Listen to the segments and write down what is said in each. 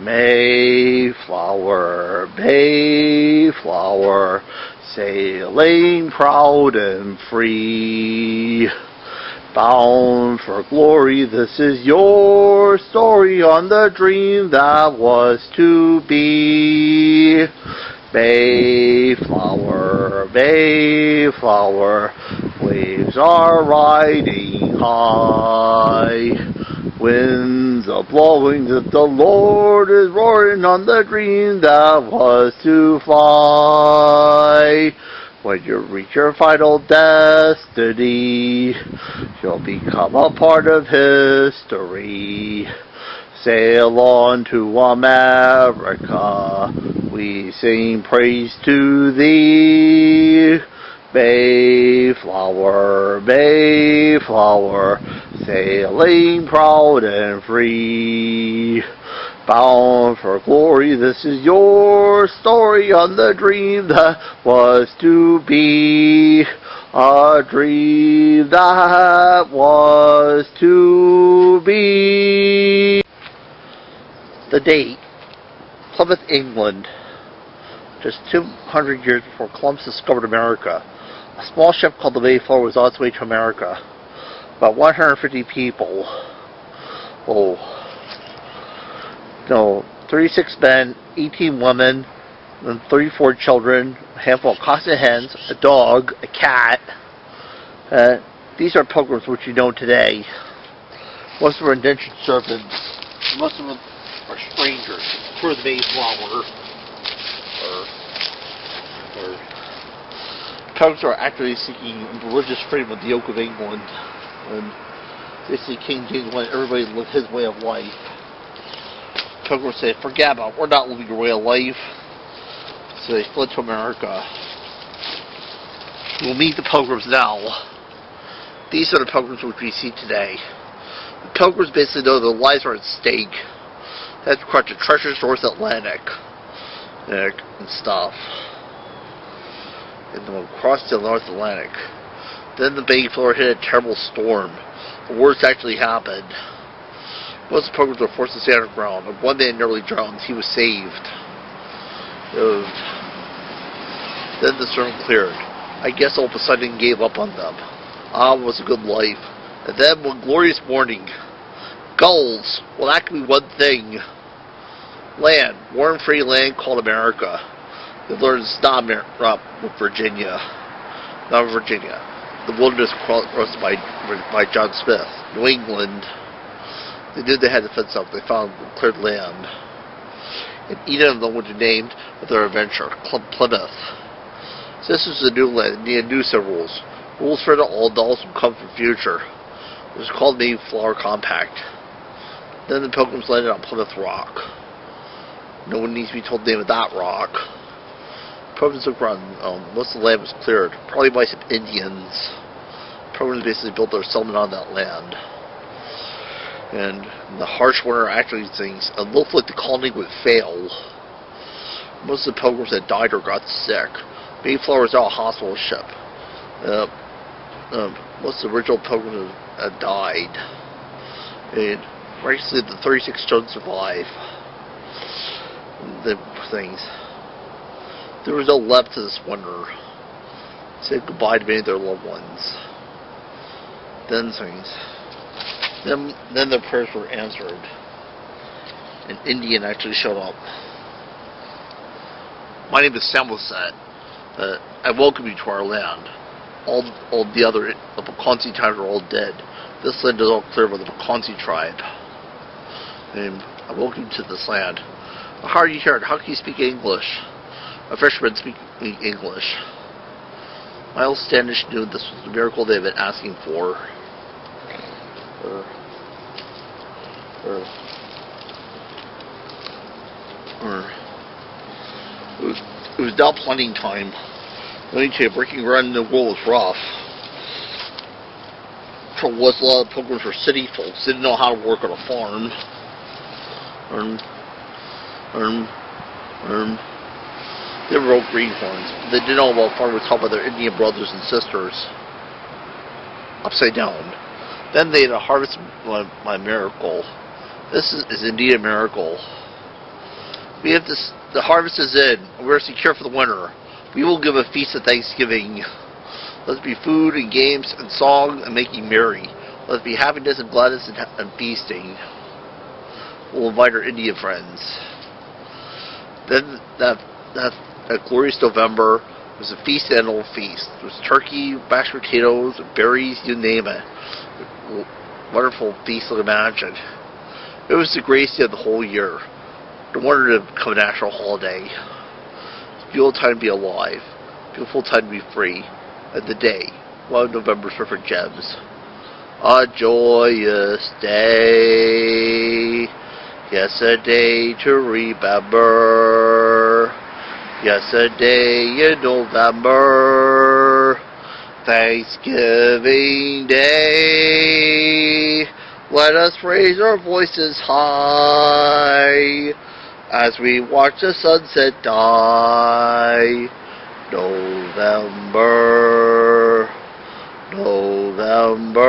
Mayflower, Mayflower, sailing proud and free. Bound for glory, this is your story on the dream that was to be. Mayflower, Mayflower, waves are riding high. Winds are blowing, that the Lord is roaring on the dream that was to fly. When you reach your final destiny, you'll become a part of history. Sail on to America, we sing praise to thee. Mayflower, Mayflower, sailing proud and free. Bound for glory, this is your story on the dream that was to be. A dream that was to be. The date, Plymouth, England. Just 200 years before Columbus discovered America. A small ship called the Mayflower was on its way to America. About 150 people. 36 men, 18 women, and 34 children, a handful of cotton hens, a dog, a cat. These are pilgrims which you know today. Most of them are indentured servants. Most of them are strangers. For the Mayflower. Pilgrims are actually seeking religious freedom of the yoke of England. And they see King James wanted everybody to live his way of life. Pilgrims say, forget about it, we're not living your way of life. So they fled to America. We'll meet the pilgrims now. These are the pilgrims which we see today. The pilgrims basically know their lives are at stake. They have to cross the treacherous North Atlantic and stuff. And they'll cross the North Atlantic. Then the Mayflower hit a terrible storm. The worst actually happened. Most of the pilgrims were forced to stay underground, but one day nearly drowned. He was saved. Then the storm cleared. I guess all Poseidon gave up on them. It was a good life. And then one glorious morning, gulls. Well, that could be one thing. Land, warm, free land called America. They learned it's not Virginia. Not Virginia. The wilderness crossed by John Smith. New England. They knew they had to fence up. They found cleared land. And each of them would be named with their adventure, Plymouth. So this was the new land. It needed new set of rules. Rules for all adults who come from the future. It was called the Mayflower Compact. Then the pilgrims landed on Plymouth Rock. No one needs to be told the name of that rock. Pilgrims looked around. Most of the land was cleared, probably by some Indians. Pilgrims basically built their settlement on that land. And the harsh winter actually things, it looked like the colony would fail. Most of the pilgrims had died or got sick. Mayflower was now a hospital ship. Most of the original pilgrims had died. And basically the 36 children survived. The things. There was no left to this winter. Said goodbye to many of their loved ones. Then things. Then their prayers were answered. An Indian actually showed up. My name is Samoset. I welcome you to our land. All the other the Paconsi tribes are all dead. This land is all clear by the Paconsi tribe. And I welcome you to this land. How are you here? How can you speak English? A fisherman speaking English. Miles Standish knew this was the miracle they've been asking for. It was now planting time. Let me tell you, breaking ground in the world was rough. Trouble was a lot of pilgrims were city folks. They didn't know how to work on a farm. They were old greenhorns. They didn't know about farmers taught by their Indian brothers and sisters. Upside down. Then they had a harvest by miracle. This is indeed a miracle. We have this, the harvest is in. We're secure for the winter. We will give a feast of Thanksgiving. Let's be food and games and song and making merry. Let's be happiness and gladness and feasting. We'll invite our Indian friends. Then that glorious November was a feast, annual feast. There was turkey, mashed potatoes, berries, you name it. Wonderful feast to imagine. It was the greatest day of the whole year. No wonder to become a national holiday. It's a beautiful time to be alive. Beautiful time to be free. And the day, one of November's perfect gems. A joyous day. Yes, a day to remember. Yes, a day in November. Thanksgiving Day. Let us raise our voices high as we watch the sunset die. November, November,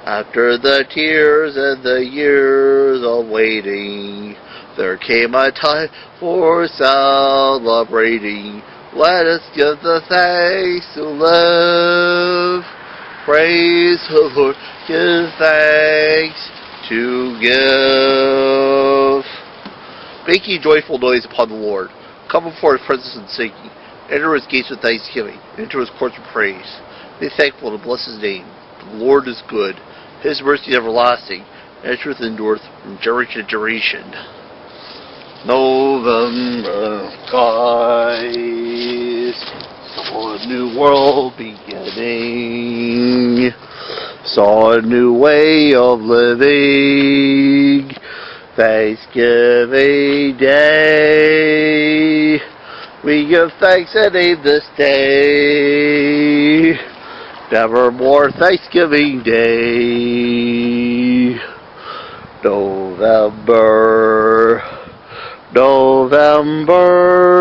after the tears and the years of waiting, there came a time for celebrating. Let us give the thanks to live. Praise the Lord, give thanks to give. Make ye joyful noise upon the Lord. Come before his presence and singing. Enter his gates with thanksgiving. Enter his courts with praise. Be thankful and bless his name. The Lord is good. His mercy is everlasting, and his truth endureth from generation to generation. November skies saw a new world beginning. Saw a new way of living. Thanksgiving Day. We give thanks and name this day. Nevermore Thanksgiving Day. November, November.